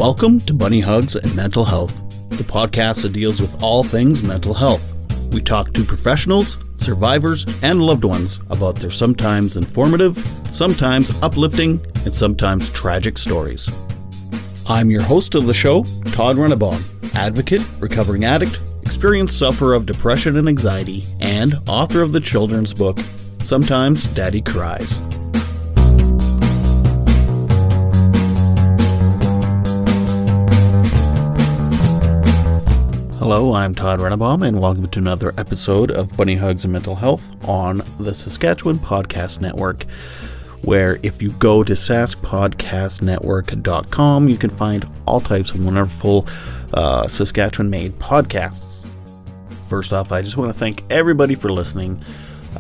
Welcome to Bunny Hugs and Mental Health, the podcast that deals with all things mental health. We talk to professionals, survivors, and loved ones about their sometimes informative, sometimes uplifting, and sometimes tragic stories. I'm your host of the show, T.U.R.N.O.N, advocate, recovering addict, experienced sufferer of depression and anxiety, and author of the children's book, Sometimes Daddy Cries. Hello, I'm T.U.R.N.O.N, and welcome to another episode of Bunny Hugs and Mental Health on the Saskatchewan Podcast Network, where if you go to saskpodcastnetwork.com, you can find all types of wonderful Saskatchewan-made podcasts. First off, I just want to thank everybody for listening,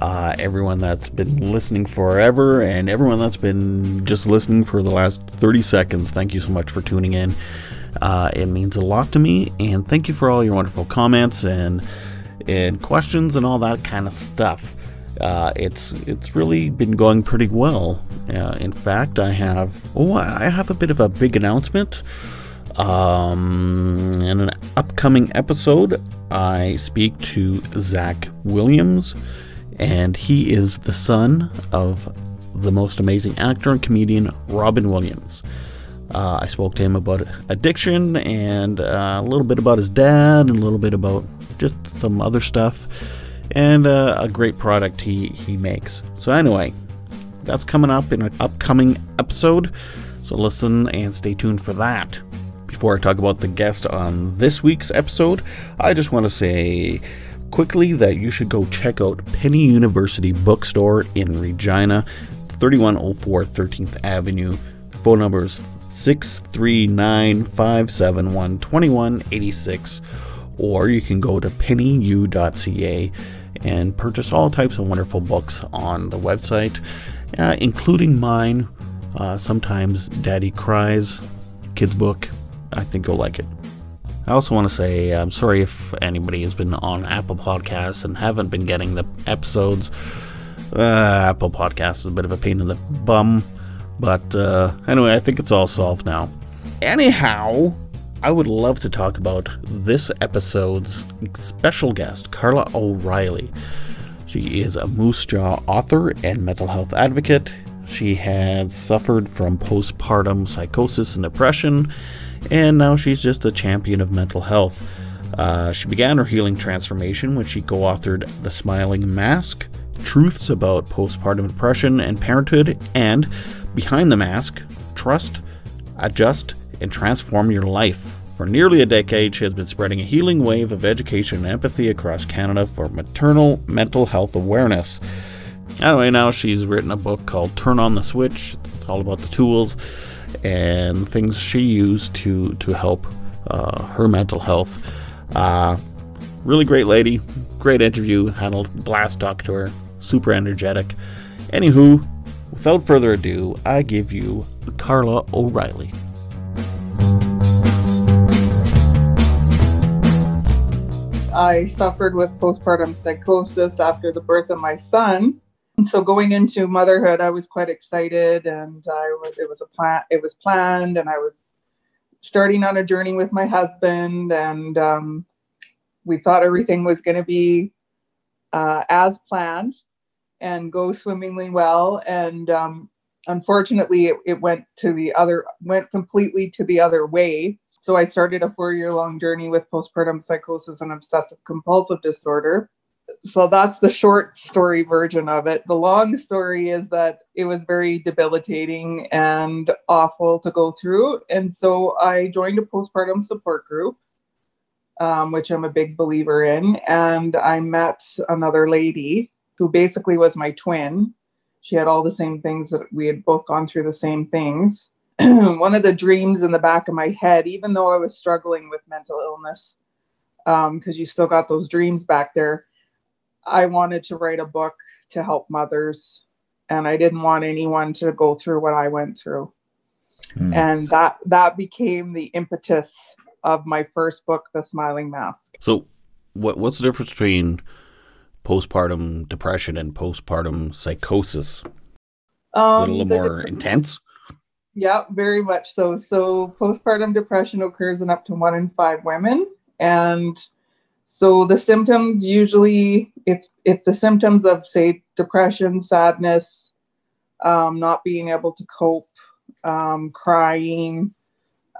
everyone that's been listening forever, and everyone that's been just listening for the last 30 seconds. Thank you so much for tuning in. It means a lot to me, and thank you for all your wonderful comments and questions and all that kind of stuff. It's really been going pretty well. In fact, I have a bit of a big announcement. In an upcoming episode, I speak to Zach Williams, and he is the son of the most amazing actor and comedian Robin Williams. I spoke to him about addiction and a little bit about his dad and a little bit about just some other stuff and a great product he makes. So anyway, that's coming up in an upcoming episode, so listen and stay tuned for that. Before I talk about the guest on this week's episode, I just want to say quickly that you should go check out Penny University Bookstore in Regina, 3104 13th Avenue. The phone number is 639-571-2186, or you can go to pennyu.ca and purchase all types of wonderful books on the website, including mine, Sometimes Daddy Cries, kids book. I think you'll like it. I also want to say I'm sorry if anybody has been on Apple Podcasts and haven't been getting the episodes. Apple Podcasts is a bit of a pain in the bum. But anyway, I think it's all solved now. Anyhow, I would love to talk about this episode's special guest, Carla O'Reilly. She is a Moose Jaw author and mental health advocate. She has suffered from postpartum psychosis and depression, and now she's just a champion of mental health. She began her healing transformation when she co-authored The Smiling Mask, Truths About Postpartum Depression and Parenthood, and Behind the Mask, Trust, Adjust, and Transform Your Life. For nearly a decade, she has been spreading a healing wave of education and empathy across Canada for maternal mental health awareness. Anyway, now she's written a book called Turn on the Switch. It's all about the tools and things she used to help her mental health. Really great lady, great interview, had a blast talk to her, super energetic. Anywho, without further ado, I give you Carla O'Reilly. I suffered with postpartum psychosis after the birth of my son. So going into motherhood, I was quite excited, and it was planned, and I was starting on a journey with my husband, and we thought everything was going to be as planned and go swimmingly well. And unfortunately, it went completely to the other way. So I started a 4-year-long journey with postpartum psychosis and obsessive compulsive disorder. So that's the short story version of it. The long story is that it was very debilitating and awful to go through. And so I joined a postpartum support group, which I'm a big believer in. And I met another lady who basically was my twin. She had all the same things, that we had both gone through the same things. One of the dreams in the back of my head, even though I was struggling with mental illness, because you still got those dreams back there, I wanted to write a book to help mothers, and I didn't want anyone to go through what I went through. And that became the impetus of my first book, The Smiling Mask. So what's the difference between postpartum depression and postpartum psychosis? A little more intense? Yeah, very much so. So postpartum depression occurs in up to 1 in 5 women. And so the symptoms usually, if the symptoms of, say, depression, sadness, not being able to cope, crying,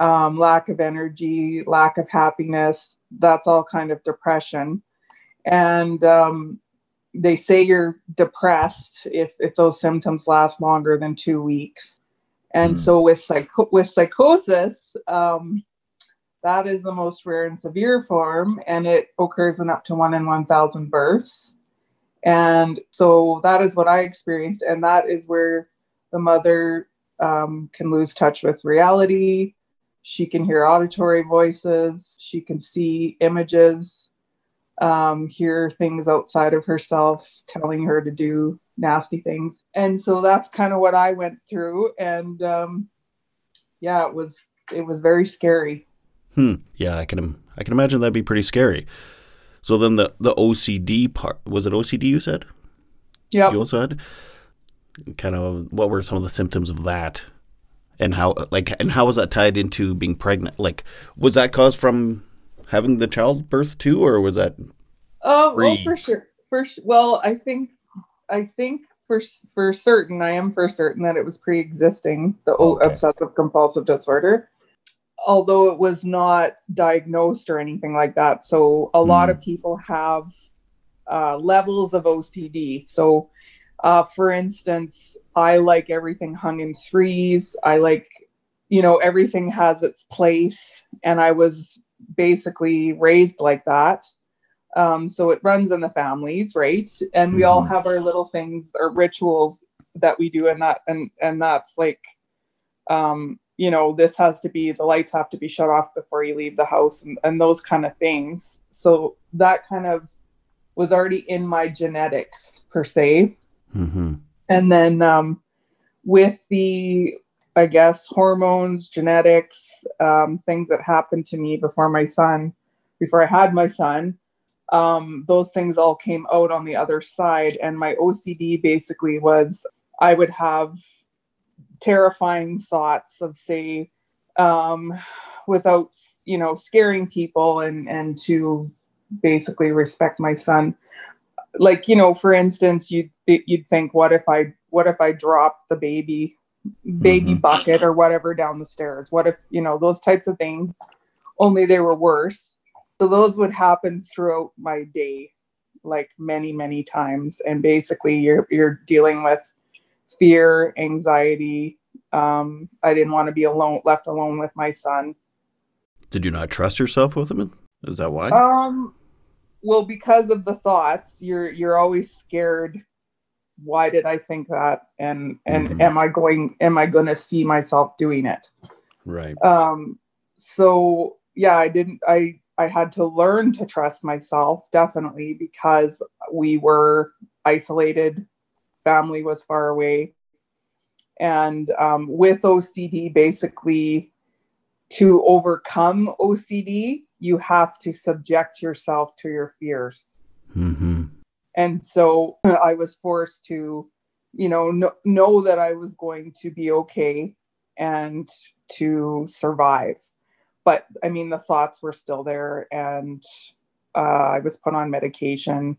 lack of energy, lack of happiness, that's all kind of depression. And they say you're depressed if those symptoms last longer than 2 weeks. And so with psychosis, that is the most rare and severe form, and it occurs in up to 1 in 1,000 births. And so that is what I experienced, and that is where the mother can lose touch with reality. She can hear auditory voices. She can see images, hear things outside of herself telling her to do nasty things. And so that's kind of what I went through. And yeah, it was very scary. Yeah, I can imagine that'd be pretty scary. So then the OCD part, was it OCD you said? Yeah. You also had kind of, what were some of the symptoms of that? And how was that tied into being pregnant? Like, was that caused from having the childbirth too, or was that? Well, for sure. Well, I think for certain, I am for certain that it was pre-existing, the obsessive compulsive disorder, although it was not diagnosed or anything like that. So a lot of people have levels of OCD. So for instance, I like everything hung in threes. I like, everything has its place. And I was basically raised like that. So it runs in the families, right? And we all have our little things or rituals that we do, and that's like, this has to be, the lights have to be shut off before you leave the house, and those kind of things. So that kind of was already in my genetics per se. And then with the, I guess, hormones, genetics, things that happened to me before I had my son, those things all came out on the other side. And my OCD basically was, I would have terrifying thoughts of, say, without, scaring people, and to basically respect my son. Like, for instance, you'd think, what if I dropped the baby bucket or whatever down the stairs? What if, those types of things, only they were worse. So those would happen throughout my day, like many, many times. And basically you're dealing with fear, anxiety. I didn't want to be left alone with my son. Did you not trust yourself with him? Is that why? Well, because of the thoughts, you're always scared. Why did I think that? And am I going to see myself doing it? Right. So yeah, I had to learn to trust myself, definitely, because we were isolated. Family was far away. And with OCD, basically, to overcome OCD, you have to subject yourself to your fears. And so I was forced to, know that I was going to be okay and to survive. But I mean, the thoughts were still there, and I was put on medication,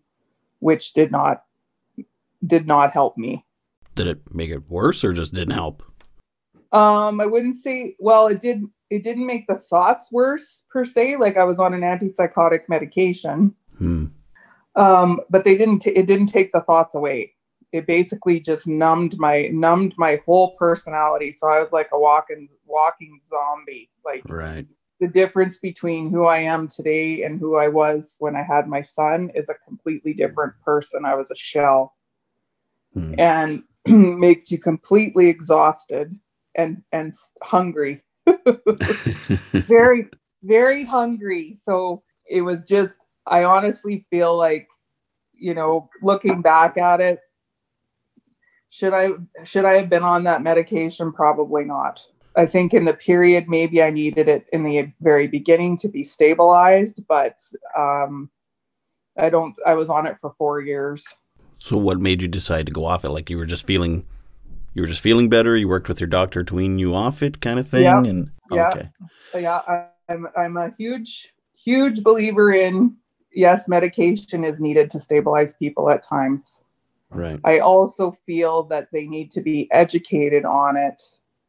which did not help me. Did it make it worse, or just didn't help? I wouldn't say, well, it didn't make the thoughts worse per se. Like, I was on an antipsychotic medication. But it didn't take the thoughts away. It basically just numbed my whole personality. So I was like a walking zombie. Like, right. The difference between who I am today and who I was when I had my son is a completely different person. I was a shell. And makes you completely exhausted and hungry. Very, very hungry. So it was just, I honestly feel like, looking back at it, should I have been on that medication? Probably not. I think in the period, maybe I needed it in the very beginning to be stabilized, but I was on it for 4 years. So what made you decide to go off it? Like, you were just feeling you were just feeling better. You worked with your doctor to wean you off it, kind of thing. Yeah. And Yeah. okay, Yeah. I'm a huge believer in, yes, medication is needed to stabilize people at times. right. I also feel that they need to be educated on it,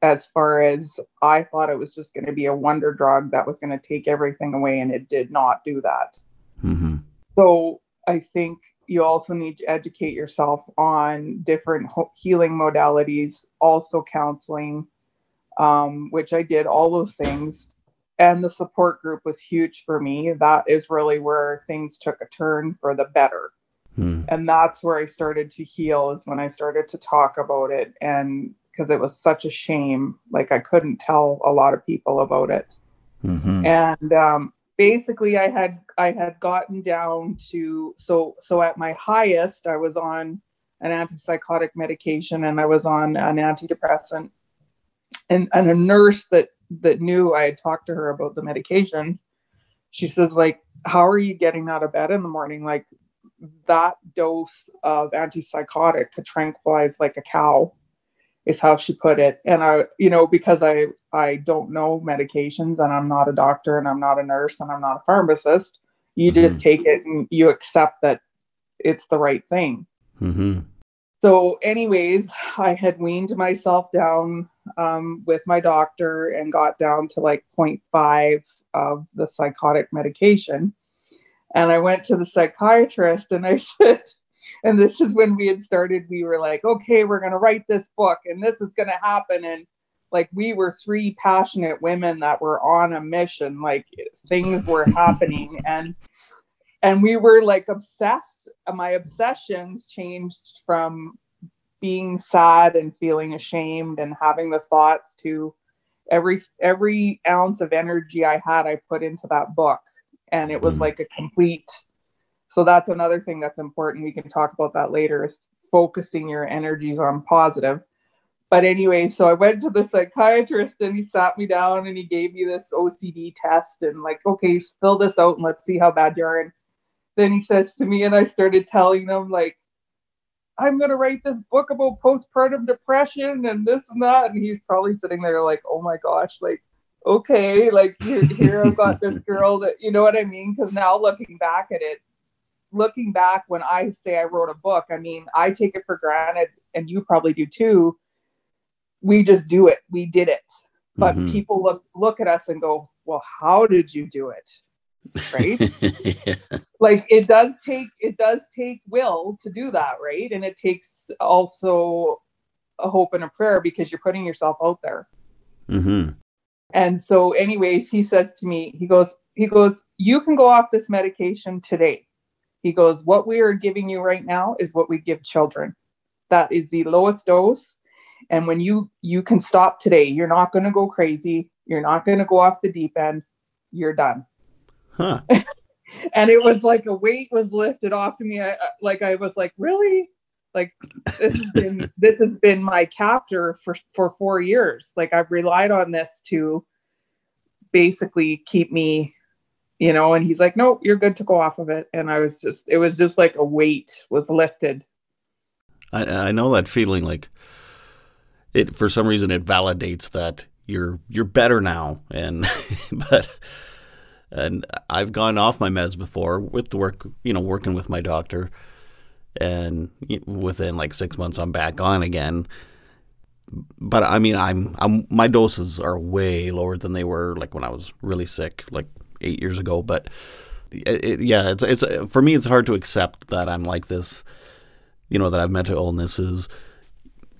as far as I thought it was just going to be a wonder drug that was going to take everything away, and it did not do that. Mm-hmm. So I think you also need to educate yourself on different healing modalities, also counseling, which I did all those things. And the support group was huge for me. That is really where things took a turn for the better. And that's where I started to heal, is when I started to talk about it. And because it was such a shame, like I couldn't tell a lot of people about it. Mm-hmm. And basically I had gotten down to, so at my highest, I was on an antipsychotic medication, and I was on an antidepressant, and a nurse that knew, I had talked to her about the medications. She says, like, how are you getting out of bed in the morning? Like, that dose of antipsychotic could tranquilize like a cow, is how she put it. And I, because I don't know medications, and I'm not a doctor, and I'm not a nurse, and I'm not a pharmacist, you just take it and you accept that it's the right thing. Mm-hmm. So anyways, I had weaned myself down with my doctor, and got down to like 0.5 of the psychotic medication. And I went to the psychiatrist, and I said, and this is when we had started, we were like, okay, we're going to write this book, and this is going to happen. And like, we were three passionate women that were on a mission, like things were happening, and we were like obsessed. My obsessions changed from being sad and feeling ashamed and having the thoughts to every ounce of energy I had, I put into that book. And it was like a complete, so that's another thing that's important. We can talk about that later, is focusing your energies on positive. But anyway, so I went to the psychiatrist, and he sat me down, and he gave me this OCD test, and like, okay, fill this out and let's see how bad you are. And then he says to me, and I started telling him, like, I'm going to write this book about postpartum depression and this and that. And he's probably sitting there like, oh my gosh, like, okay, like here I've got this girl that, you know what I mean? Because now looking back when I say I wrote a book, I mean, I take it for granted, and you probably do too. We just do it. We did it. But people look at us and go, well, how did you do it? Right? Yeah. Like, it does take will to do that, right? And it takes also a hope and a prayer, because you're putting yourself out there. Mm-hmm. And so anyways, he says to me, he goes, you can go off this medication today. He goes, what we are giving you right now is what we give children. That is the lowest dose. And when you can stop today, you're not going to go crazy. You're not going to go off the deep end. You're done. Huh. And it was like a weight was lifted off to me. I was like, really? Like, this has been my captor for 4 years. Like, I've relied on this to basically keep me, and he's like, no, you're good to go off of it. And it was just like a weight was lifted. I know that feeling, like it, for some reason it validates that you're better now. And, and I've gone off my meds before with the work, working with my doctor. And within like 6 months, I'm back on again. But I mean, my doses are way lower than they were like when I was really sick, like 8 years ago. But it's for me, it's hard to accept that I'm like this, that I have mental illnesses.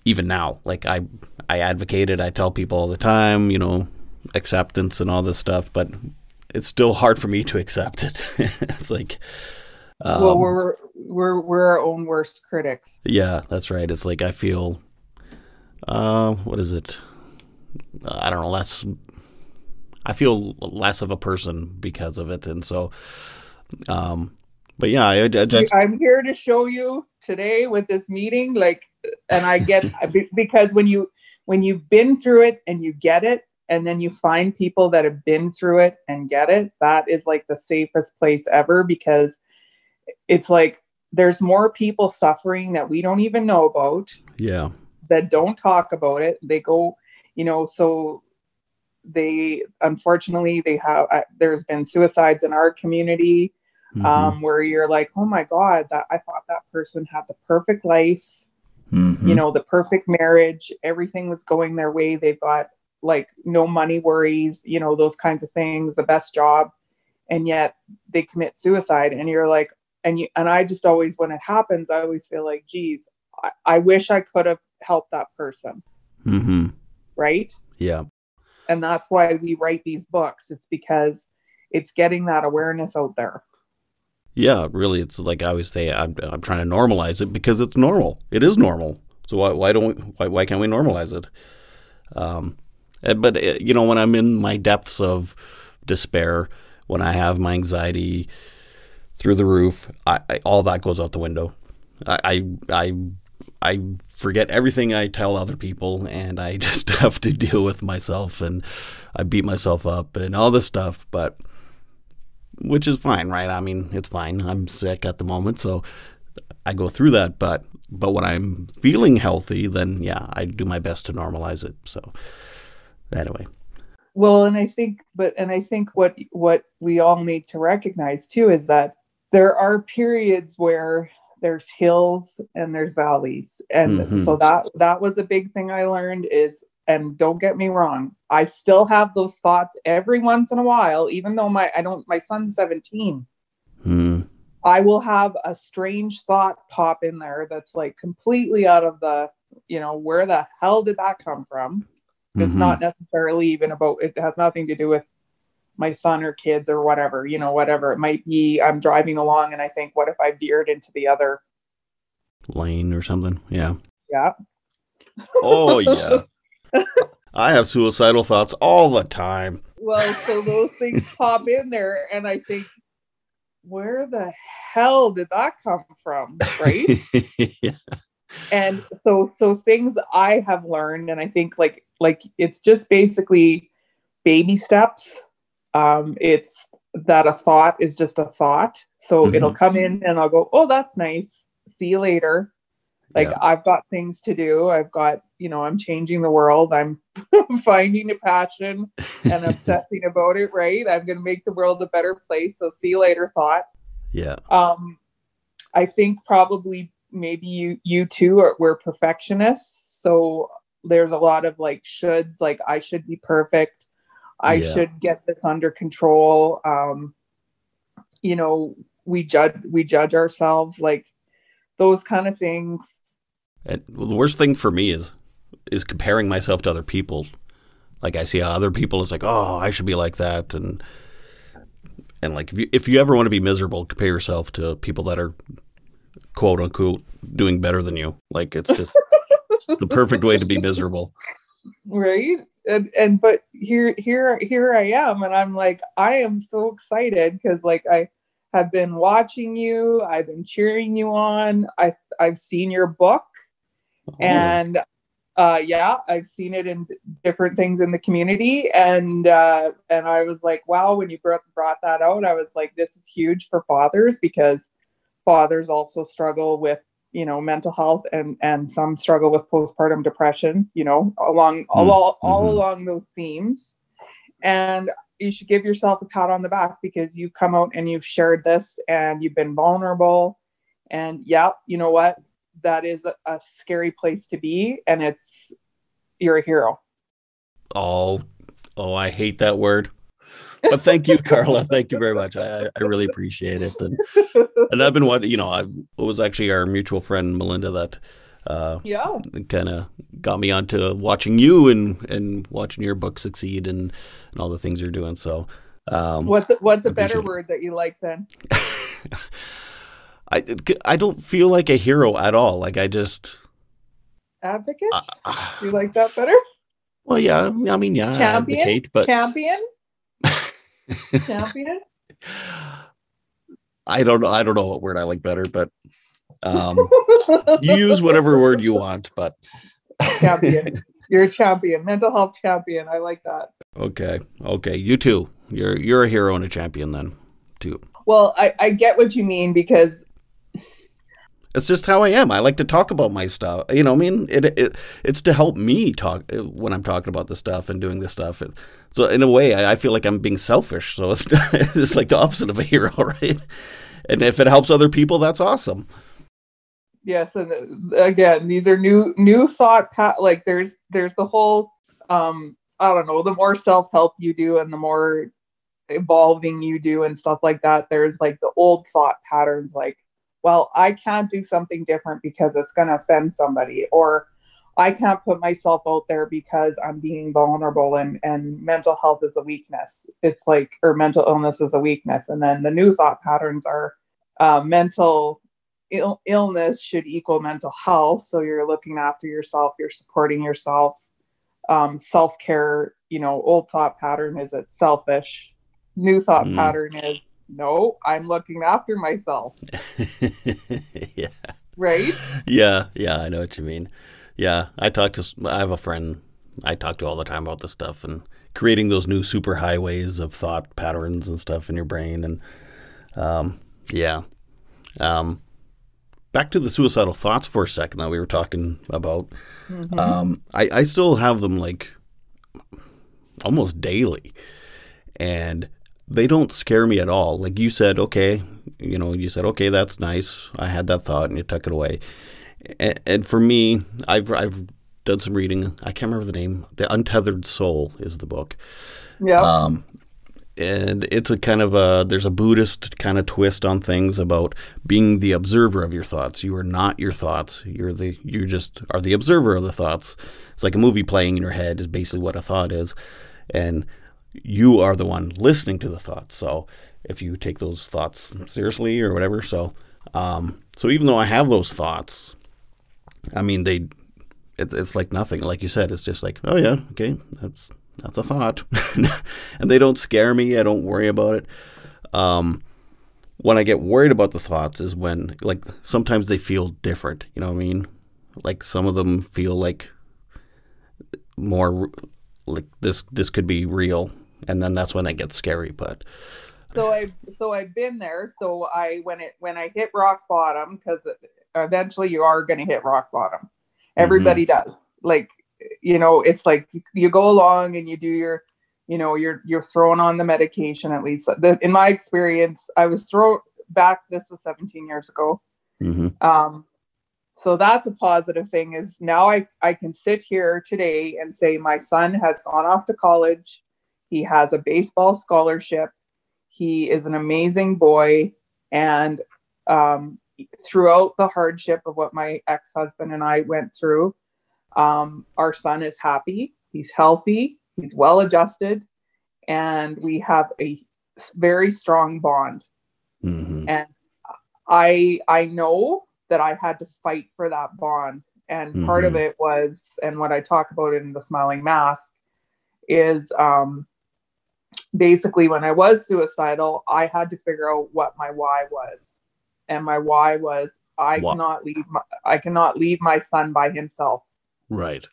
Even now, like I advocate it. I tell people all the time, acceptance and all this stuff. But it's still hard for me to accept it. It's like. Well, we're our own worst critics. Yeah, that's right. It's like I feel, what is it? I don't know. I feel less of a person because of it, and so, but yeah, I'm here to show you today with this meeting, like, and I get because when you've been through it and you get it, and then you find people that have been through it and get it, that is like the safest place ever, because it's like there's more people suffering that we don't even know about. Yeah. that don't talk about it. They go, so they, unfortunately, they have, there's been suicides in our community, where you're like, oh my God, that I thought that person had the perfect life, the perfect marriage. Everything was going their way. They've got like no money worries, those kinds of things, the best job. And yet they commit suicide. And you're like, and I just always, when it happens, I always feel like, geez, I wish I could have helped that person. Right? Yeah. And that's why we write these books. It's because it's getting that awareness out there. Yeah, really. It's like I always say, I'm trying to normalize it because it's normal. It is normal. So why can't we normalize it? But when I'm in my depths of despair, when I have my anxiety through the roof, I all that goes out the window. I forget everything I tell other people, and I just have to deal with myself, and I beat myself up and all this stuff, but which is fine, right? I mean, it's fine. I'm sick at the moment, so I go through that, but when I'm feeling healthy, then yeah, I do my best to normalize it. So anyway. Well, and I think what we all need to recognize too is that there are periods where there's hills and there's valleys. And so that was a big thing I learned is, and don't get me wrong, I still have those thoughts every once in a while, even though my son's 17. I will have a strange thought pop in there that's like completely out of the, where the hell did that come from? It's not necessarily even about, it has nothing to do with my son or kids or whatever, whatever it might be. I'm driving along and I think, what if I veered into the other lane or something? Yeah. Yeah. Oh, yeah. I have suicidal thoughts all the time. Well, so those things pop in there and I think, where the hell did that come from? Right. Yeah. And so things I have learned, and I think like it's just basically baby steps. It's that a thought is just a thought. So it'll come in and I'll go, oh, that's nice. See you later. Like I've got things to do. I've got, I'm changing the world. I'm finding a passion and obsessing about it. Right. I'm going to make the world a better place. So see you later thought. Yeah. I think probably maybe you too we're perfectionists. So there's a lot of like shoulds, like I should be perfect. I should get this under control. We judge ourselves, like those kind of things. And the worst thing for me is comparing myself to other people. Like I see how other people is like, oh, I should be like that. And like, if you ever want to be miserable, compare yourself to people that are quote unquote doing better than you. Like it's just the perfect way to be miserable. Right. And but here I am, and I'm like, I am so excited because like I have been watching you, I've been cheering you on. I've seen your book, and I've seen it in different things in the community, and I was like, wow, when you brought that out, I was like, this is huge for fathers because fathers also struggle with mental health and some struggle with postpartum depression, all along those themes. And you should give yourself a pat on the back because you've come out and you've shared this and you've been vulnerable. And you know what? That is a scary place to be. And you're a hero. Oh, I hate that word. But thank you, Carla. Thank you very much. I really appreciate it. And I've been it was actually our mutual friend, Melinda, that kind of got me onto watching you and watching your book succeed and all the things you're doing. So what's a better word that you like then? I don't feel like a hero at all. Like I just... Advocate? You like that better? Well, yeah. I mean, yeah. Champion? Advocate, but... Champion? Champion? I don't know what word I like better, but you use whatever word you want, but champion. You're a champion, mental health champion. I like that. Okay. You too. You're a hero and a champion then too. Well, I get what you mean because It's just how I am. I like to talk about my stuff. You know, I mean, it's to help me talk when I'm talking about this stuff and doing this stuff. So in a way, I feel like I'm being selfish. So it's it's like the opposite of a hero, right? And if it helps other people, that's awesome. Yes, and again, these are new thought like there's the whole I don't know, the more self-help you do and the more evolving you do and stuff like that, there's like the old thought patterns like, well, I can't do something different because it's going to offend somebody, or I can't put myself out there because I'm being vulnerable, and mental health is a weakness. It's like, or mental illness is a weakness. And then the new thought patterns are mental illness should equal mental health. So you're looking after yourself, you're supporting yourself. Self-care, old thought pattern is it's selfish. New thought pattern is, no, I'm looking after myself. Yeah. Right? Yeah, I know what you mean. Yeah, I have a friend I talk to all the time about this stuff and creating those new super highways of thought patterns and stuff in your brain. And yeah. Back to the suicidal thoughts for a second that we were talking about. I still have them like almost daily, and they don't scare me at all. Like you said, okay, okay, that's nice. I had that thought and you took it away. And for me, I've done some reading. I can't remember the name. The Untethered Soul is the book. Yeah. And it's a kind of there's a Buddhist kind of twist on things about being the observer of your thoughts. You are not your thoughts. You just are the observer of the thoughts. It's like a movie playing in your head is basically what a thought is. And you are the one listening to the thoughts. So if you take those thoughts seriously or whatever. So even though I have those thoughts, I mean, it's like nothing. Like you said, it's just like, oh yeah, okay, that's a thought. And they don't scare me. I don't worry about it. When I get worried about the thoughts is when, like, sometimes they feel different. You know what I mean? Like some of them feel like more like this could be real. And then that's when it gets scary. But so I've been there. So when I hit rock bottom, because eventually you are going to hit rock bottom. Everybody does. Like, it's like you go along and you do your, you're thrown on the medication. At least in my experience, I was thrown back. This was 17 years ago. So that's a positive thing, is now I can sit here today and say my son has gone off to college. He has a baseball scholarship. He is an amazing boy. And throughout the hardship of what my ex-husband and I went through, our son is happy. He's healthy. He's well adjusted. And we have a very strong bond. And I know that I had to fight for that bond. And part of it was, and what I talk about in the Smiling Mask is, basically when I was suicidal, I had to figure out what my why was. And my why was, I cannot leave my son by himself. Right.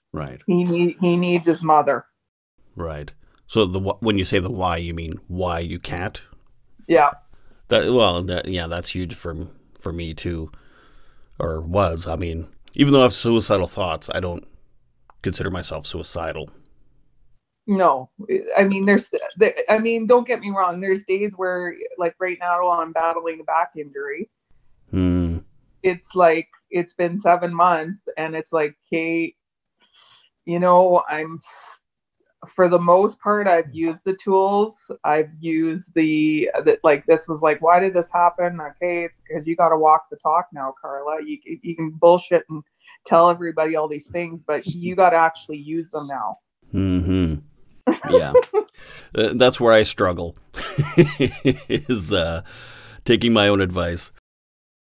He needs his mother. Right. So when you say the why, you mean why you can't? Yeah. That's huge for me too, or was. I mean, even though I have suicidal thoughts, I don't consider myself suicidal. No, I mean, don't get me wrong. There's days where, like right now, I'm battling a back injury. It's like, it's been 7 months and it's like, Kate, for the most part, I've used the tools. I've used like, this was like, why did this happen? Okay, it's because you got to walk the talk now, Carla. You can bullshit and tell everybody all these things, but you got to actually use them now. Yeah. That's where I struggle, is taking my own advice.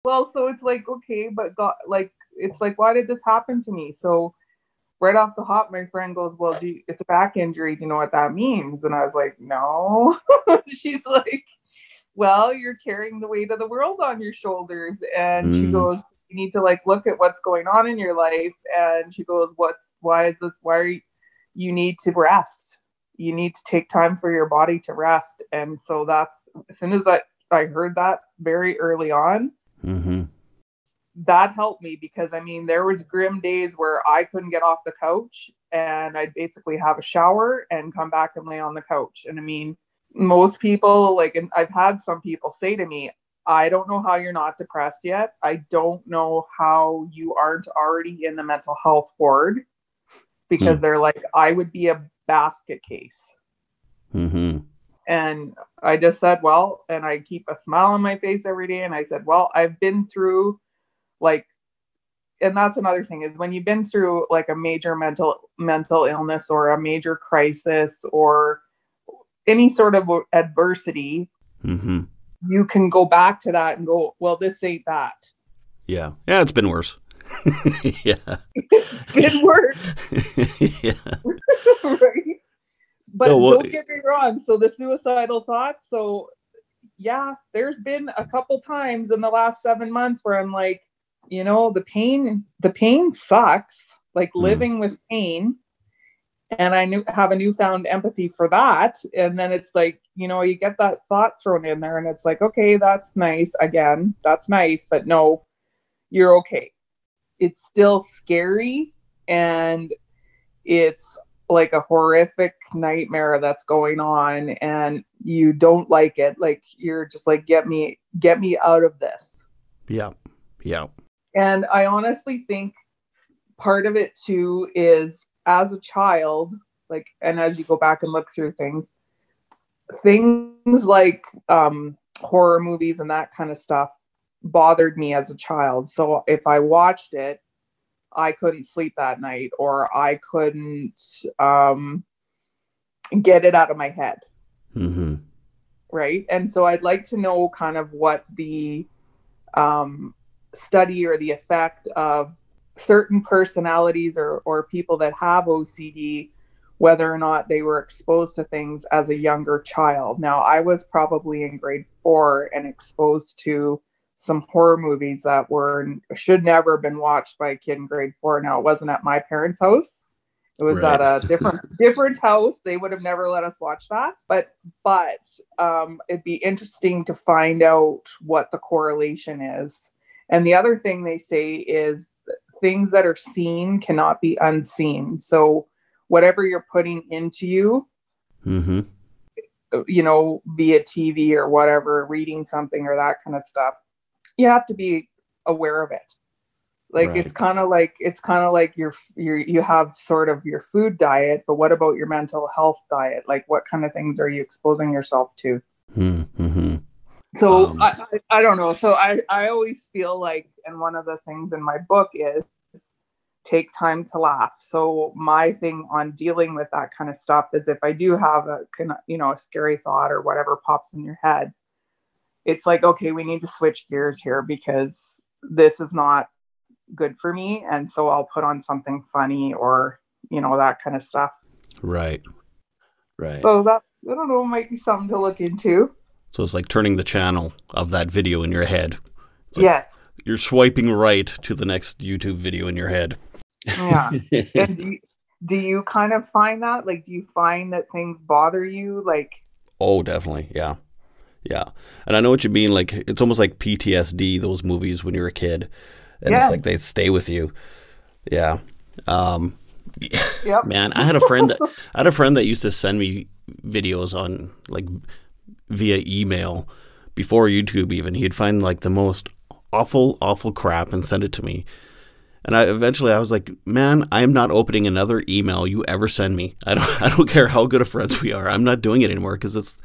Well, so it's like, okay, but God, like, it's like, why did this happen to me? So right off the hop, my friend goes, well, it's a back injury. Do you know what that means? And I was like, no. She's like, well, you're carrying the weight of the world on your shoulders. And she goes, you need to like look at what's going on in your life. And she goes, you need to rest. You need to take time for your body to rest. And so that's, as soon as I heard that very early on, that helped me, because I mean, there was grim days where I couldn't get off the couch, and I'd basically have a shower and come back and lay on the couch. And I mean, most people, like, and I've had some people say to me, I don't know how you're not depressed yet. I don't know how you aren't already in the mental health ward, because they're like, I would be a basket case. Mm-hmm. And I just said, well, and I keep a smile on my face every day. And I said, well, I've been through, like, and that's another thing, is when you've been through like a major mental illness or a major crisis or any sort of adversity, Mm-hmm. you can go back to that and go, well, this ain't that. Yeah. Yeah, it's been worse. Yeah. It's been worse. Yeah. Right? But No, well, don't get me wrong. So the suicidal thoughts. So yeah, there's been a couple times in the last 7 months where I'm like, you know, the pain sucks, like living with pain. And I have a newfound empathy for that. And then it's like, you know, you get that thought thrown in there and it's like, okay, that's nice. Again, that's nice, but no, you're okay. It's still scary, and it's like a horrific nightmare that's going on, and you don't like it. Like, you're just like, get me out of this. yeah. Yeah. And I honestly think part of it too is, as a child, like, and as you go back and look through things like horror movies and that kind of stuff bothered me as a child. So if I watched it, I couldn't sleep that night, or I couldn't get it out of my head. Mm-hmm. Right. And so I'd like to know kind of what the study or the effect of certain personalities or people that have OCD, whether or not they were exposed to things as a younger child. Now, I was probably in grade 4 and exposed to some horror movies that should never have been watched by a kid in grade 4. Now, it wasn't at my parents' house. It was Right. at a different house. They would have never let us watch that. But it'd be interesting to find out what the correlation is. And the other thing they say is, things that are seen cannot be unseen. So whatever you're putting into you, Mm-hmm. you know, via TV or whatever, reading something or that kind of stuff, you have to be aware of it. Like, Right. it's kind of like you have sort of your food diet, but what about your mental health diet? Like, what kind of things are you exposing yourself to? Mm-hmm. So I don't know. So I always feel like, and one of the things in my book is take time to laugh. So my thing on dealing with that kind of stuff is, if I do have a scary thought or whatever pops in your head, it's like, okay, we need to switch gears here, because this is not good for me. And so I'll put on something funny, or, you know, that kind of stuff. Right. Right. So that, I don't know, might be something to look into. So it's like turning the channel of that video in your head. It's like Yes. you're swiping right to the next YouTube video in your head. Yeah. And do you kind of find that? Like, do you find that things bother you? Like, Oh, definitely. Yeah. Yeah. And I know what you mean. Like, it's almost like PTSD, those movies when you're a kid. And yes. it's like they stay with you. Yeah. Yep. Man, I had a friend that used to send me videos on, like, via email before YouTube even. He'd find like the most awful crap and send it to me. And I was like, man, I am not opening another email you ever send me. I don't care how good of friends we are. I'm not doing it anymore, because it's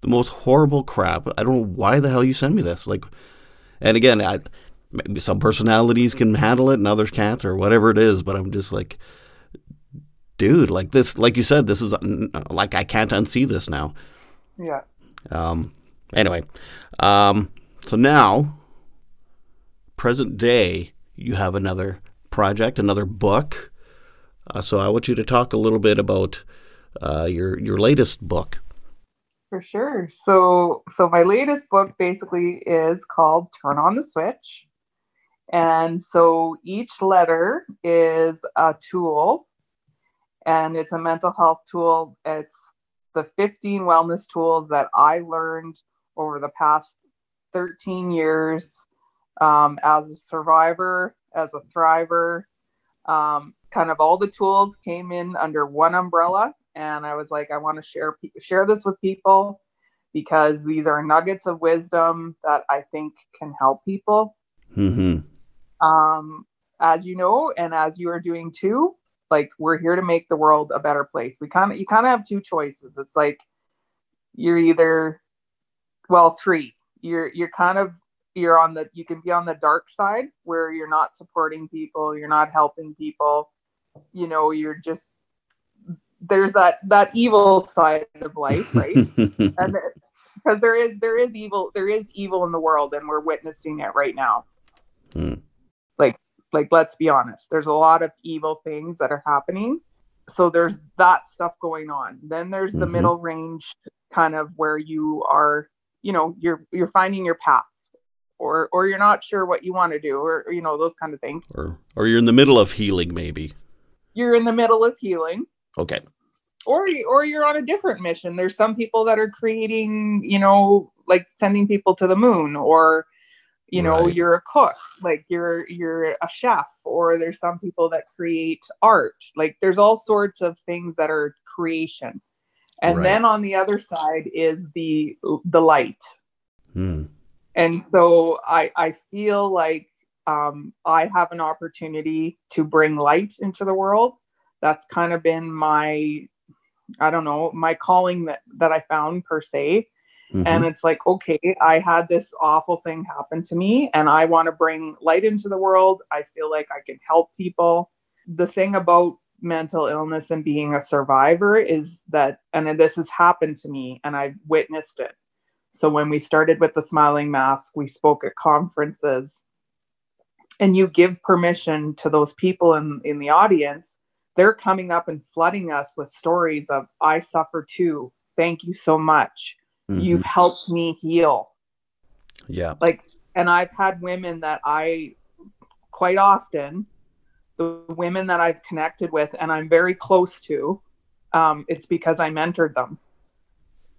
the most horrible crap. I don't know why the hell you send me this. Like, and again, maybe some personalities can handle it and others can't, or whatever it is. But I'm just like, dude, like this, like you said, this is like, I can't unsee this now. Yeah. Anyway, so now, present day, you have another project, another book. So I want you to talk a little bit about your latest book. For sure. So my latest book basically is called Turn on the Switch. And so each letter is a tool, and it's a mental health tool. It's the 15 wellness tools that I learned over the past 13 years as a survivor, as a thriver. Kind of all the tools came in under one umbrella. And I was like, I want to share this with people because these are nuggets of wisdom that I think can help people. Mm-hmm. As you know, and as you are doing too, like, we're here to make the world a better place. You kind of have two choices. It's like, you're either, well, three. You're on you can be on the dark side where you're not supporting people, you're not helping people, you're just, there's that evil side of life, right? And because there is evil in the world, and we're witnessing it right now. Like let's be honest, there's a lot of evil things that are happening. So there's that stuff going on. Then there's the middle range, kind of where you are, you're finding your path, or you're not sure what you want to do, or those kind of things. Or you're in the middle of healing, maybe. You're in the middle of healing. Okay. Or you're on a different mission. There's some people that are creating, like sending people to the moon, or right. You're a cook, like you're a chef, or there's some people that create art. Like, there's all sorts of things that are creation. And right. Then on the other side is the light. And so I feel like I have an opportunity to bring light into the world. That's kind of been my calling that I found, per se. And it's like, okay, I had this awful thing happen to me, and I want to bring light into the world. I feel like I can help people. The thing about mental illness and being a survivor is that, and this has happened to me, and I've witnessed it. So when we started with the Smiling Mask, we spoke at conferences, and you give permission to those people in the audience. They're coming up and flooding us with stories of, I suffer too. Thank you so much. You've helped me heal. Yeah. Like, and I've had women that quite often, the women that I've connected with and I'm very close to, it's because I mentored them.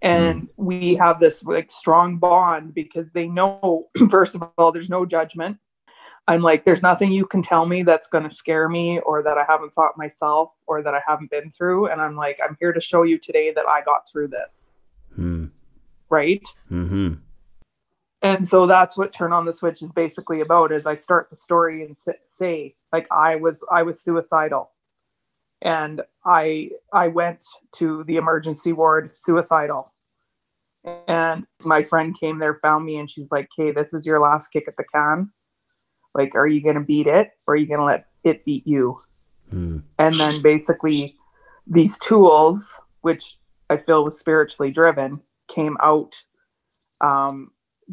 And we have this like strong bond because they know, first of all, there's no judgment. I'm like, there's nothing you can tell me that's going to scare me, or that I haven't thought myself, or that I haven't been through. And I'm like, I'm here to show you today that I got through this. Right? And so that's what Turn On the Switch is basically about. Is I start the story and say, like, I was suicidal, and I went to the emergency ward suicidal, and my friend came there, found me, and she's like, "Hey, this is your last kick at the can. Like, are you gonna beat it, or are you gonna let it beat you?" And then basically these tools, which I feel was spiritually driven, came out,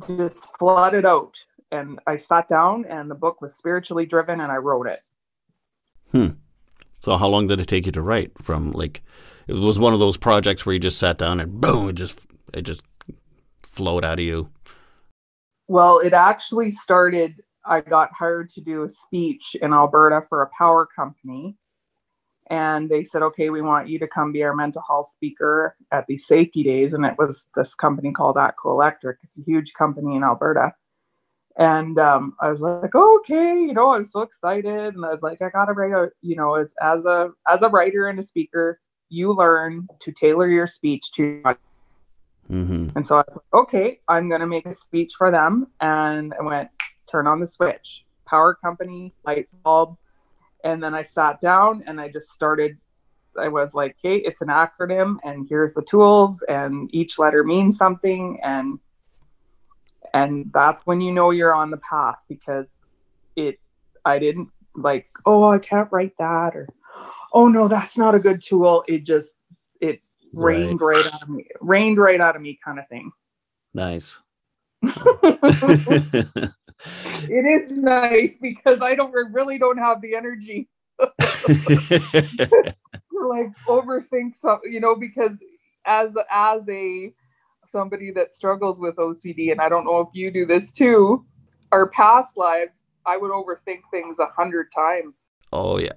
just flooded out. And I sat down, and the book was spiritually driven, and I wrote it. So how long did it take you to write? From, like, it was one of those projects where you just sat down and boom, it just flowed out of you? Well, it actually started, I got hired to do a speech in Alberta for a power company. And they said, okay, we want you to come be our mental health speaker at these safety days. And it was this company called ATCO Electric. It's a huge company in Alberta. And I was like, oh, okay, I'm so excited. And I was like, I got to write as a writer and a speaker, you learn to tailor your speech to your audience. And so I was like, okay, I'm going to make a speech for them. And I went, turn on the switch, power company, light bulb. And then I sat down and I just started. I was like, okay, it's an acronym, and here's the tools, and each letter means something. And that's when you're on the path, because I didn't like, oh, I can't write that, or, oh no, that's not a good tool. It rained right out of me kind of thing. Nice. It is nice because I really don't have the energy to like overthink something, because as somebody that struggles with OCD, and I don't know if you do this too, our past lives, I would overthink things 100 times. Oh yeah.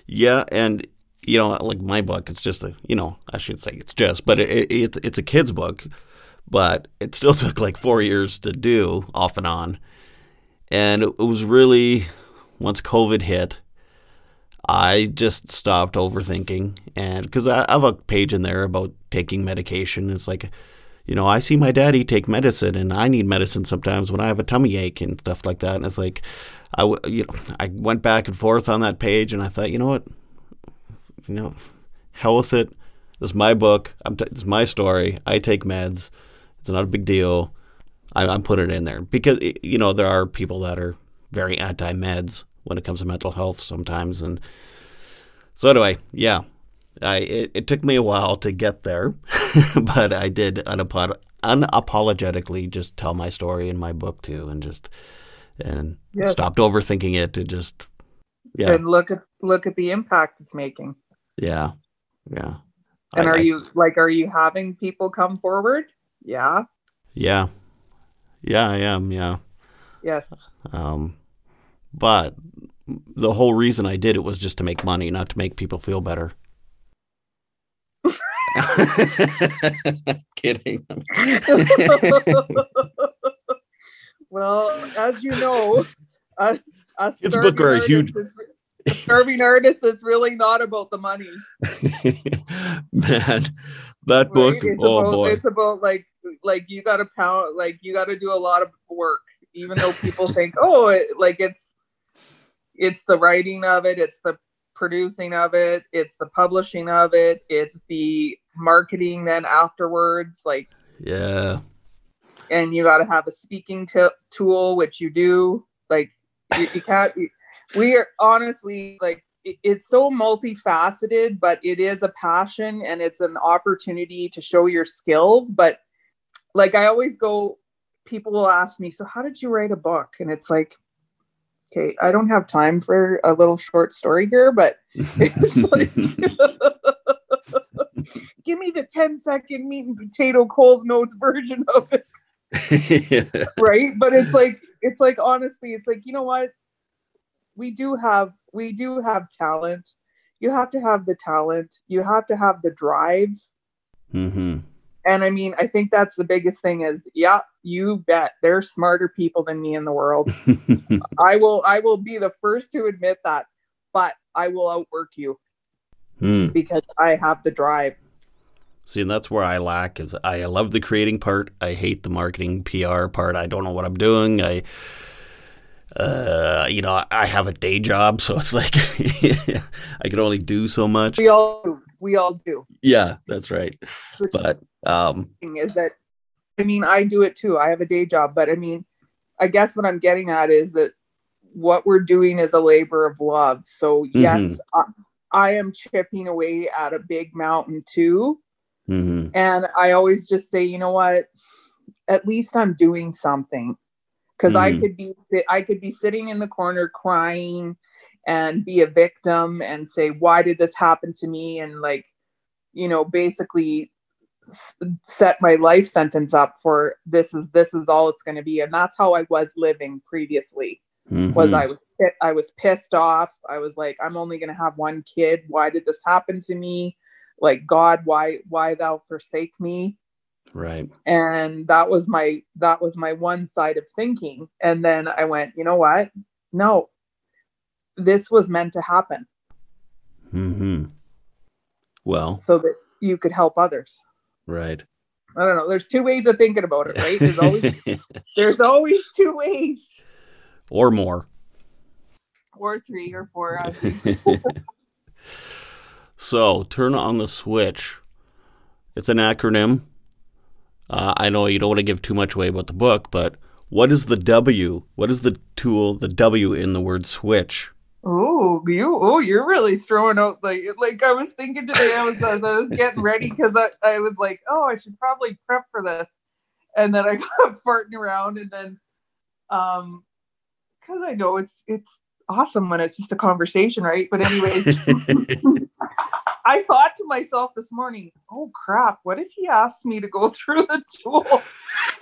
Yeah. And like my book, it's just I should say it's just, but it's a kid's book, but it still took like 4 years to do, off and on. And it was really, once COVID hit, I just stopped overthinking. And because I have a page in there about taking medication. It's like, I see my daddy take medicine, and I need medicine sometimes when I have a tummy ache and stuff like that. And it's like, I went back and forth on that page, and I thought, you know what, hell with it. This is my book. This is my story. I take meds. It's not a big deal. I'm putting it in there because, there are people that are very anti-meds when it comes to mental health sometimes. And so anyway, yeah, it took me a while to get there, but I did unapologetically just tell my story in my book too, and Yes. stopped overthinking it to just, yeah. And look at the impact it's making. Yeah. Yeah. And are you having people come forward? Yeah. Yeah. Yeah, I am. Yeah. Yes. But the whole reason I did it was just to make money, not to make people feel better. Kidding. Well, as you know, a starving artist is really not about the money. Man, that book. Right? Boy. It's about like you got to pound, like you got to do a lot of work, even though people think, it's the writing of it, it's the producing of it, it's the publishing of it, it's the marketing then afterwards, yeah. And you got to have a speaking tool, which you do. Like you can't. We are honestly it's so multifaceted, but it is a passion and it's an opportunity to show your skills. But I always go, people will ask me, so how did you write a book? And it's like, okay, I don't have time for a little short story here, but it's like, give me the 10-second meat and potato Coles Notes version of it. Yeah. Right. But it's like, honestly, it's like, you know what? We do have talent. You have to have the talent. You have to have the drive. Mm-hmm. And I mean, I think that's the biggest thing is, yeah, you bet there's smarter people than me in the world. I will be the first to admit that, but I will outwork you because I have the drive. See, and that's where I lack is I love the creating part. I hate the marketing PR part. I don't know what I'm doing. I have a day job, so it's like I can only do so much. We all do. Yeah, that's right. But thing is that, I mean, I do it too. I have a day job, but I mean, I guess what I'm getting at is that what we're doing is a labor of love. So yes, I am chipping away at a big mountain too. Mm-hmm. And I always just say, you know what, at least I'm doing something. Because I could be sitting in the corner crying and be a victim and say, why did this happen to me? And basically set my life sentence up for this is all it's going to be. And that's how I was living previously. Was I was pissed off. I was like, I'm only going to have one kid. Why did this happen to me? Like, God, why thou forsake me? Right. And that was my one side of thinking. And then I went, you know what? No, this was meant to happen. Mm-hmm. Well, so that you could help others. Right. I don't know. There's two ways of thinking about it, right? There's always two ways. Or more. Or 3 or 4. So, Turn On the Switch. It's an acronym. I know you don't want to give too much away about the book, but what is the W? What is the tool, the W in the word switch? You're really throwing out like I was thinking today. I was getting ready because I was like, I should probably prep for this, and then I got farting around, and then because I know it's awesome when it's just a conversation, right? But anyways. I thought to myself this morning, oh crap, what if he asked me to go through the tool?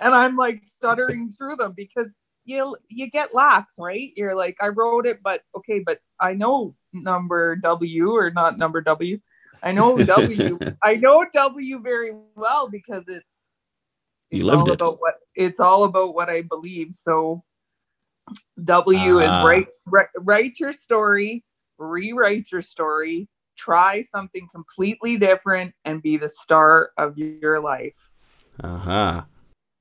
And I'm like stuttering through them because you get lax, right? You're like, I wrote it, but okay, but I know number W or not number W. I know W. I know W very well because it's all about what I believe. So W is write your story, rewrite your story, try something completely different, and be the star of your life.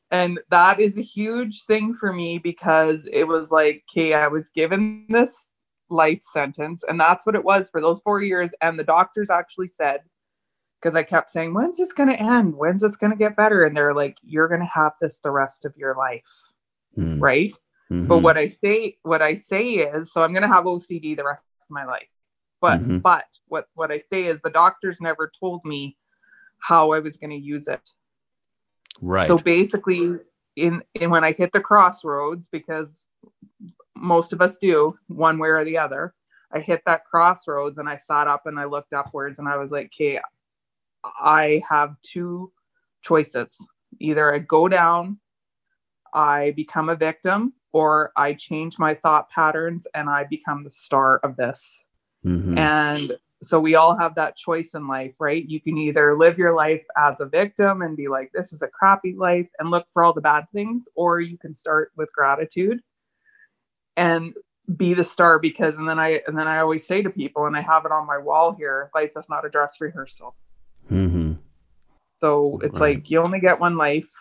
And that is a huge thing for me, because it was like, okay, I was given this life sentence, and that's what it was for those 4 years. And the doctors actually said, because I kept saying, when's this going to end? When's this going to get better? And they're like, you're going to have this the rest of your life. Right. But what I say is, so I'm going to have OCD the rest of my life. But what I say is, the doctors never told me how I was going to use it. Right. So basically, in when I hit the crossroads, because most of us do one way or the other, I hit that crossroads and I sat up and I looked upwards and I was like, okay, I have two choices. Either I go down, I become a victim, or I change my thought patterns and I become the star of this. And so we all have that choice in life, right? You can either live your life as a victim and be like, this is a crappy life, and look for all the bad things, or you can start with gratitude and be the star. Because and then I always say to people, and I have it on my wall here, life is not a dress rehearsal. So it's like, you only get one life.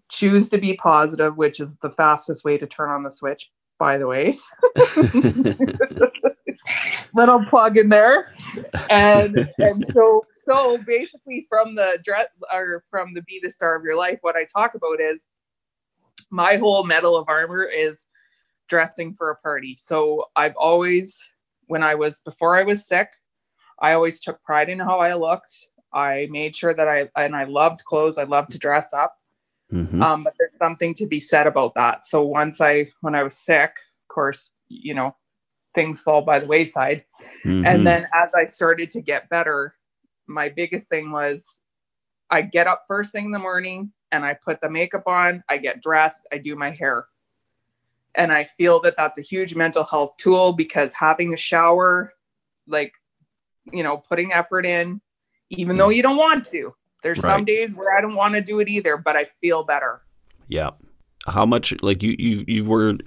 Choose to be positive, which is the fastest way to turn on the switch, by the way. Little plug in there. And so basically, from the be the star of your life, what I talk about is my whole medal of armor is dressing for a party. So I've always, before I was sick, I always took pride in how I looked. I made sure that I loved clothes. I loved to dress up. But there's something to be said about that. So when I was sick, of course, things fall by the wayside. And then as I started to get better, my biggest thing was, I get up first thing in the morning and I put the makeup on, I get dressed, I do my hair. And I feel that that's a huge mental health tool, because having a shower, like, putting effort in, even though you don't want to. There's some days where I don't want to do it either, but I feel better. Yeah. How much, like you've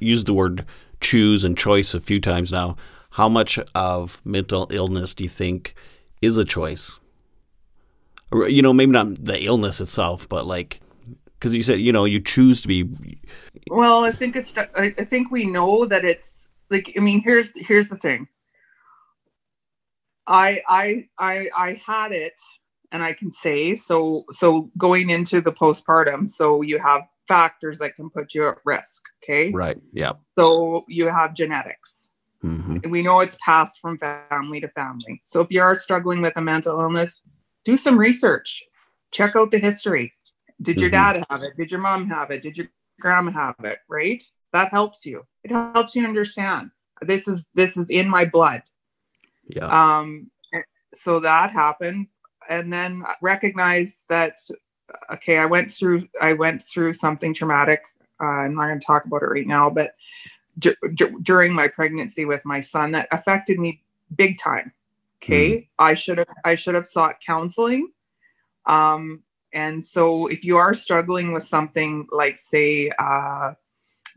used the word choose and choice a few times now. How much of mental illness do you think is a choice? Or, maybe not the illness itself, but like, because you said, you choose to be. Well, I think we know that it's like, I mean, here's the thing. I had it. And I can say, so going into the postpartum, so you have factors that can put you at risk. Okay. Right. Yeah. So you have genetics. And we know it's passed from family to family. So if you are struggling with a mental illness, do some research, check out the history. Did your dad have it? Did your mom have it? Did your grandma have it? Right. That helps you. It helps you understand, this is in my blood. Yeah. So that happened. And then recognize that, okay, I went through something traumatic. I'm not going to talk about it right now, but during my pregnancy with my son, that affected me big time. Okay. I should have sought counseling. And so if you are struggling with something like, say,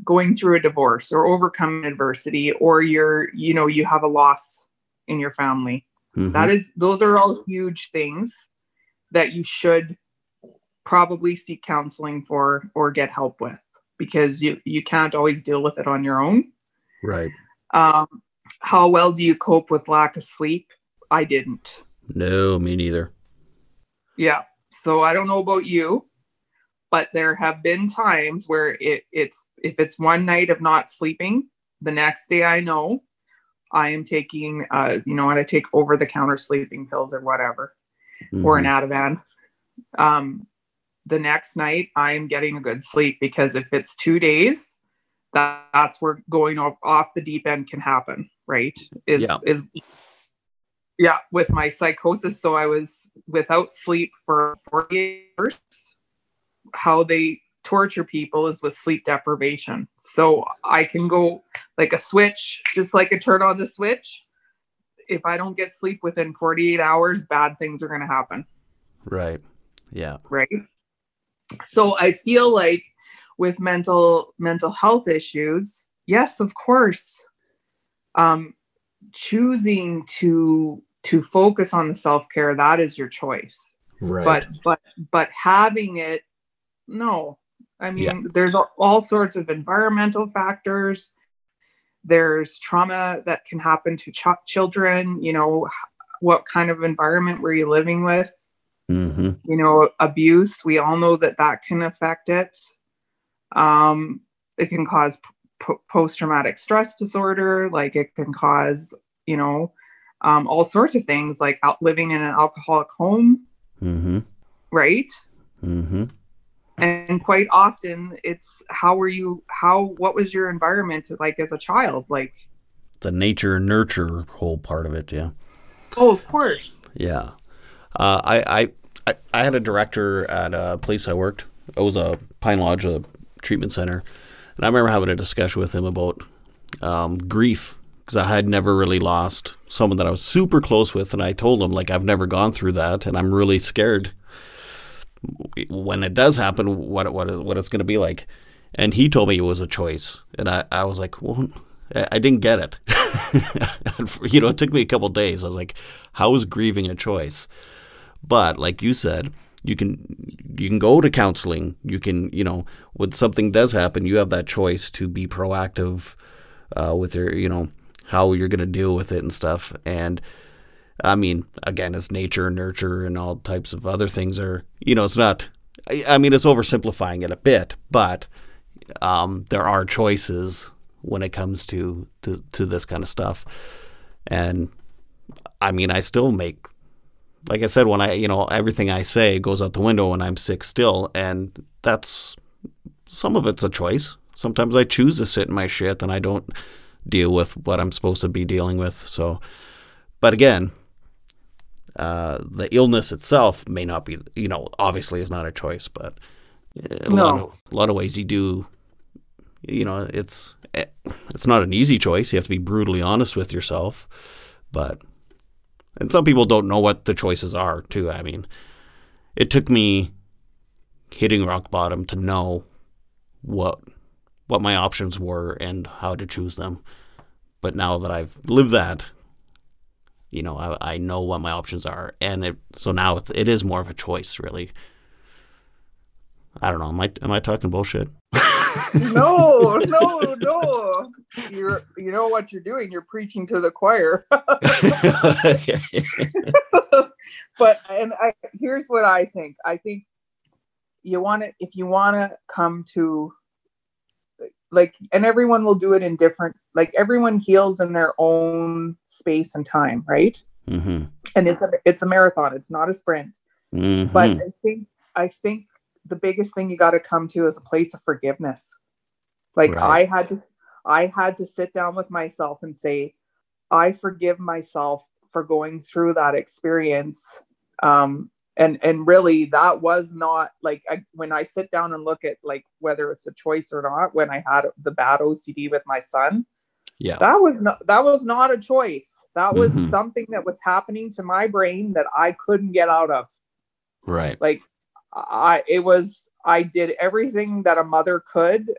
going through a divorce or overcoming adversity, or you have a loss in your family, those are all huge things that you should probably seek counseling for or get help with, because you can't always deal with it on your own. Right. How well do you cope with lack of sleep? I didn't. No, me neither. Yeah. So I don't know about you, but there have been times where if it's one night of not sleeping, the next day I know I am taking, I take over-the-counter sleeping pills or whatever, or an Ativan. The next night, I am getting a good sleep, because if it's 2 days, that's where going off the deep end can happen, right? With my psychosis. So I was without sleep for 48 hours. How they torture people is with sleep deprivation. So I can go like a switch, just like a turn on the switch. If I don't get sleep within 48 hours, bad things are going to happen. Right. Yeah. Right. So I feel like with mental health issues, Yes, of course. Choosing to focus on the self-care, that is your choice. Right. But having it, no. I Yeah. mean, there's all sorts of environmental factors. There's trauma that can happen to children. What kind of environment were you living with? Mm-hmm. Abuse. We all know that can affect it. It can cause post-traumatic stress disorder. Like it can cause, all sorts of things, like living in an alcoholic home. Mm-hmm. Right. Mm-hmm. And quite often it's what was your environment like as a child? Like The nature nurture whole part of it. Yeah. oh, of course. Yeah. I had a director at a place I worked. It was a Pine Lodge, a treatment center. And I remember having a discussion with him about grief, because I had never really lost someone that I was super close with. And I told him, like, I've never gone through that, and I'm really scared when it does happen, what it's going to be like. And he told me it was a choice. And I was like, well, I didn't get it. It took me a couple of days. I was like, how is grieving a choice? But like you said, you can go to counseling. You can, when something does happen, you have that choice to be proactive with your, how you're going to deal with it and stuff. And I mean, again, it's nature, nurture, and all types of other things are, it's not, I mean, it's oversimplifying it a bit, but there are choices when it comes to this kind of stuff. And I mean, I still make, like I said, when everything I say goes out the window when I'm sick still. And that's, some of it's a choice. Sometimes I choose to sit in my shit and I don't deal with what I'm supposed to be dealing with. So, but again, the illness itself may not be, obviously is not a choice, but a lot of ways you do, it's not an easy choice. You have to be brutally honest with yourself, and some people don't know what the choices are too. I mean, it took me hitting rock bottom to know what my options were and how to choose them. But now that I've lived that, I know what my options are, and so now it is more of a choice, really. I don't know. Am I talking bullshit? No. You know what you're doing. You're preaching to the choir. But here's what I think. I think if you want to come to, like, and everyone will do it in different, like, everyone heals in their own space and time, right? Mm-hmm. And it's a marathon. It's not a sprint. Mm-hmm. But I think the biggest thing you got to come to is a place of forgiveness. Like, right. I had to sit down with myself and say, I forgive myself for going through that experience. And really, that was not like, when I sit down and look at, like, whether it's a choice or not, when I had the bad OCD with my son, yeah, that was not a choice. That was mm-hmm. something that was happening to my brain that I couldn't get out of. Right. Like, I did everything that a mother could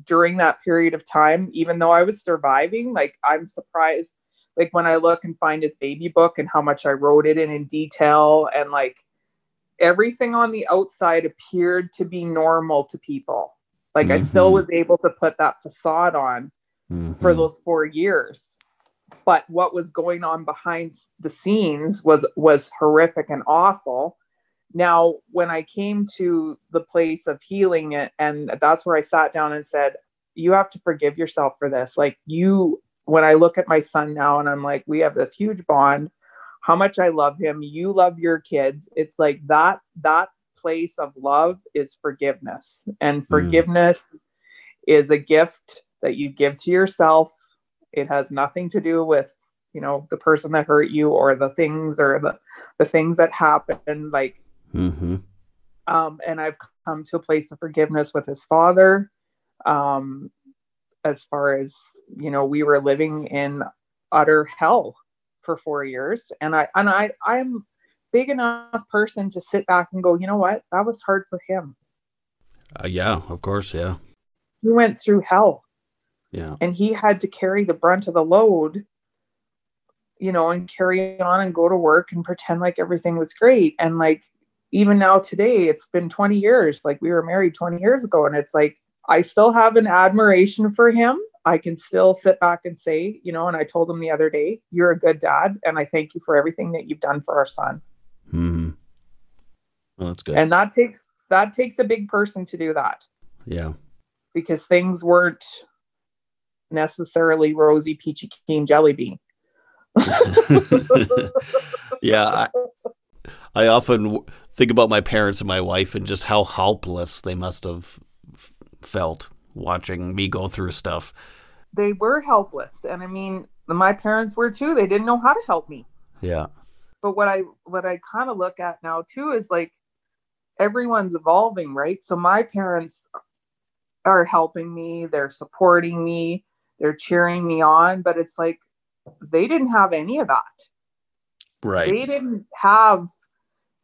during that period of time, even though I was surviving. Like, I'm surprised, like, when I look and find his baby book and how much I wrote it in detail, and like, everything on the outside appeared to be normal to people. Like, mm-hmm. I still was able to put that facade on mm-hmm. for those 4 years. But what was going on behind the scenes was horrific and awful. Now, when I came to the place of healing it, and that's where I sat down and said, you have to forgive yourself for this. Like, when I look at my son now and I'm like, we have this huge bond, how much I love him. You love your kids. It's like that place of love is forgiveness, and forgiveness is a gift that you give to yourself. It has nothing to do with, the person that hurt you or the things that happened. Like, mm-hmm. And I've come to a place of forgiveness with his father. As far as, we were living in utter hell for 4 years. And I'm big enough person to sit back and go, you know what? That was hard for him. Yeah, of course. Yeah. He went through hell. Yeah. And he had to carry the brunt of the load, you know, and carry on and go to work and pretend like everything was great. And like, even now today, it's been 20 years, like we were married 20 years ago. And it's like, I still have an admiration for him. I can still sit back and say, you know, and I told him the other day, you're a good dad. And I thank you for everything that you've done for our son. Mm-hmm. Well, that's good. And that takes a big person to do that. Yeah. Because things weren't necessarily rosy, peachy keen jelly bean. Yeah. I often think about my parents and my wife and just how helpless they must have felt watching me go through stuff. They were helpless. And I mean, my parents were too. They didn't know how to help me. Yeah. But what I kind of look at now too is like, everyone's evolving, right? So my parents are helping me, they're supporting me, they're cheering me on, but it's like they didn't have any of that. Right. They didn't have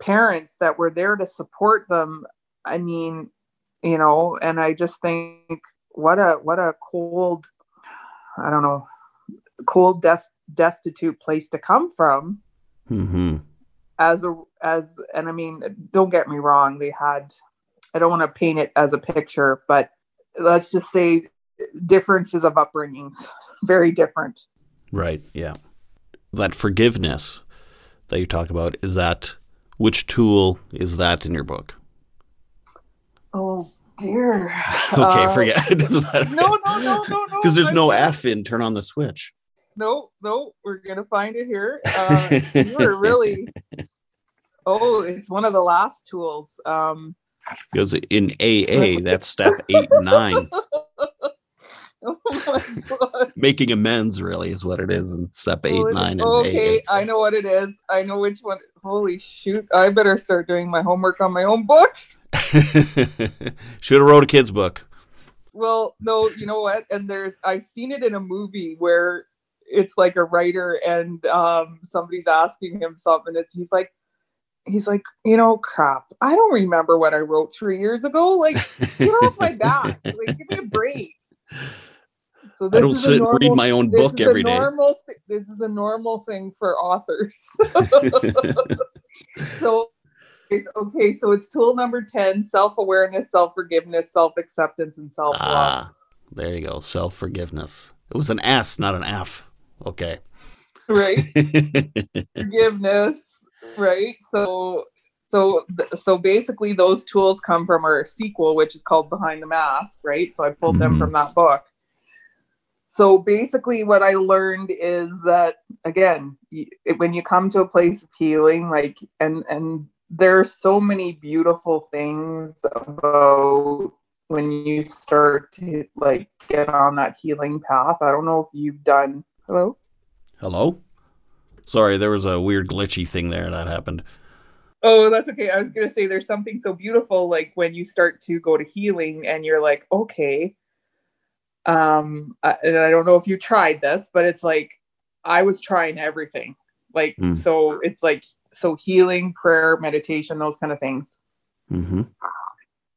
parents that were there to support them. I mean, you know, and I just think what a cold, I don't know, destitute place to come from. Mm-hmm. And I mean, don't get me wrong, I don't want to paint it as a picture, but let's just say differences of upbringings, very different. Right. Yeah. That forgiveness that you talk about, which tool is that in your book? Oh dear. Okay, forget it. Doesn't matter. No. Because there's no F in Turn on the Switch. No, we're going to find it here. You were really, it's one of the last tools. Because in AA, that's step 8 and 9. Oh my God. Making amends really is what it is in step 8, 9, and okay, AA. I know what it is. I know which one. Holy shoot. I better start doing my homework on my own book. Should have wrote a kid's book. Well, no, you know what? And I've seen it in a movie where it's like a writer and somebody's asking him something. He's like, you know, crap. I don't remember what I wrote 3 years ago. Like, get off my back. Like, give me a break. So I don't sit and read my own book every day. This is a normal thing for authors. So, so it's tool number 10, self-awareness, self-forgiveness, self-acceptance, and self-love. There you go. Self-forgiveness. It was an S, not an F. Okay. Right. Forgiveness. Right. So basically those tools come from our sequel, which is called Behind the Mask. Right. So I pulled them from that book. So basically what I learned is that, again, when you come to a place of healing, like, and there's so many beautiful things about when you start to like get on that healing path. I don't know if you've done, Hello? Sorry, there was a weird glitchy thing there that happened. Oh, that's okay. I was going to say there's something so beautiful, like when you start to go to healing and you're like, okay, and I don't know if you tried this, but it's like, I was trying everything. Like, so it's like, so healing, prayer, meditation, those kind of things. Mm-hmm.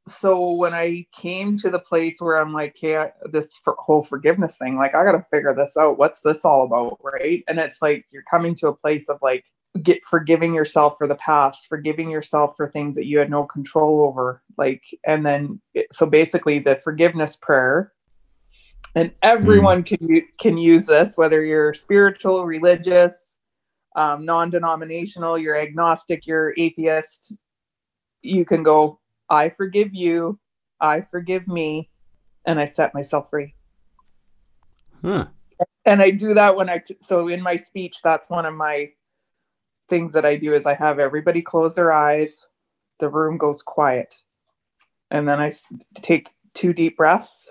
So when I came to the place where I'm like, hey, this whole forgiveness thing, like, I got to figure this out. What's this all about? Right. And it's like, you're coming to a place of like, forgiving yourself for the past, forgiving yourself for things that you had no control over. Like, and then, so basically the forgiveness prayer, and everyone can use this, whether you're spiritual, religious, non-denominational, you're agnostic, you're atheist, you can go, I forgive you, I forgive me, and I set myself free. Huh. And I do that so in my speech, that's one of my things that I do is I have everybody close their eyes, the room goes quiet, and then I take 2 deep breaths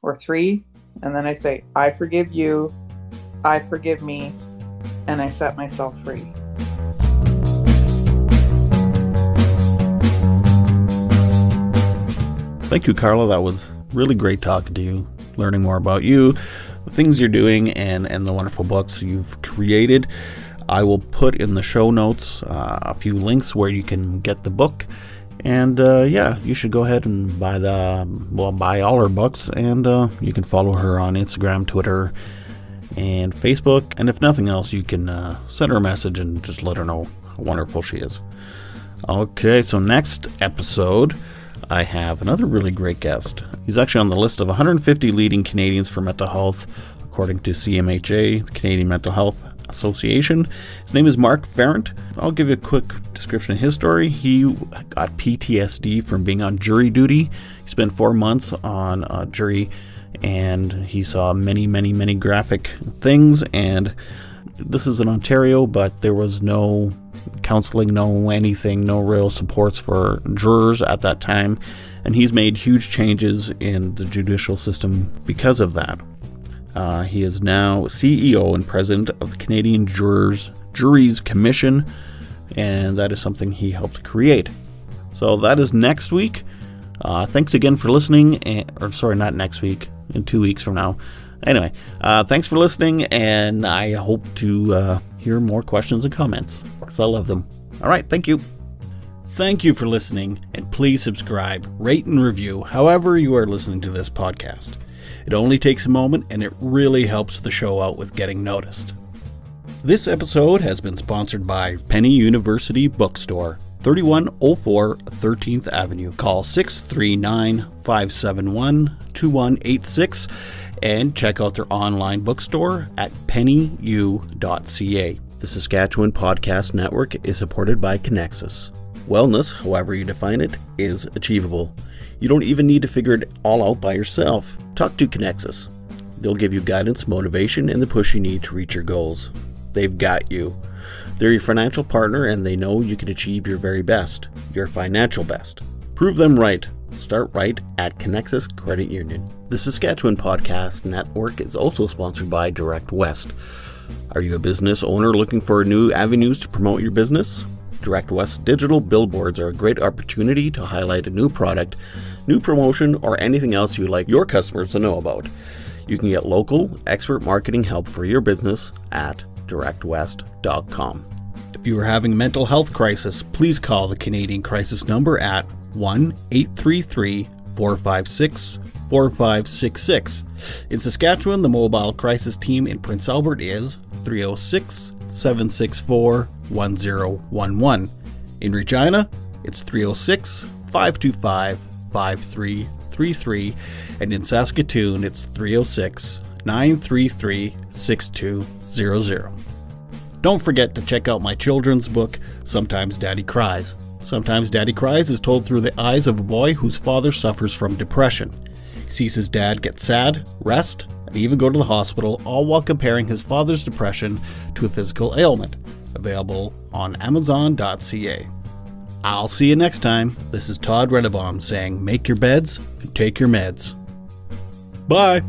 or 3, and then I say, I forgive you, I forgive me, and I set myself free. Thank you, Carla. That was really great talking to you, learning more about you, the things you're doing, and the wonderful books you've created. I will put in the show notes a few links where you can get the book And yeah, you should go ahead and buy all her books, and you can follow her on Instagram, Twitter, and Facebook. And if nothing else, you can send her a message and just let her know how wonderful she is. Okay, so next episode, I have another really great guest. He's actually on the list of 150 leading Canadians for mental health, according to CMHA, the Canadian Mental Health Association. His name is Mark Farrant. I'll give you a quick description of his story. He got PTSD from being on jury duty. He spent 4 months on jury, and he saw many graphic things. And this is in Ontario, but there was no counseling, no anything, no real supports for jurors at that time. And he's made huge changes in the judicial system because of that. He is now CEO and president of the Canadian Juries Commission, and that is something he helped create. So that is next week. Thanks again for listening, not next week, in 2 weeks from now. Anyway, thanks for listening, and I hope to hear more questions and comments, because I love them. All right, thank you. Thank you for listening, and please subscribe, rate, and review however you are listening to this podcast. It only takes a moment, and it really helps the show out with getting noticed. This episode has been sponsored by Penny University Bookstore, 3104 13th Avenue. Call 639-571-2186 and check out their online bookstore at pennyU.ca. The Saskatchewan Podcast Network is supported by Connexus. Wellness, however you define it, is achievable. You don't even need to figure it all out by yourself. Talk to Connexus. They'll give you guidance, motivation, and the push you need to reach your goals. They've got you. They're your financial partner, and they know you can achieve your very best, your financial best. Prove them right. Start right at Connexus Credit Union. The Saskatchewan Podcast Network is also sponsored by Direct West. Are you a business owner looking for new avenues to promote your business? Direct West digital billboards are a great opportunity to highlight a new product, new promotion, or anything else you'd like your customers to know about. You can get local, expert marketing help for your business at directwest.com. If you are having a mental health crisis, please call the Canadian Crisis number at 1-833-456-4566. In Saskatchewan, the mobile crisis team in Prince Albert is 306-764-1011. In Regina, it's 306-525-5333, and in Saskatoon, it's 306-933-6200. Don't forget to check out my children's book, Sometimes Daddy Cries. Sometimes Daddy Cries is told through the eyes of a boy whose father suffers from depression. He sees his dad get sad, rest, and even go to the hospital, all while comparing his father's depression to a physical ailment. Available on Amazon.ca. I'll see you next time. This is Todd Redebaum saying, make your beds and take your meds. Bye.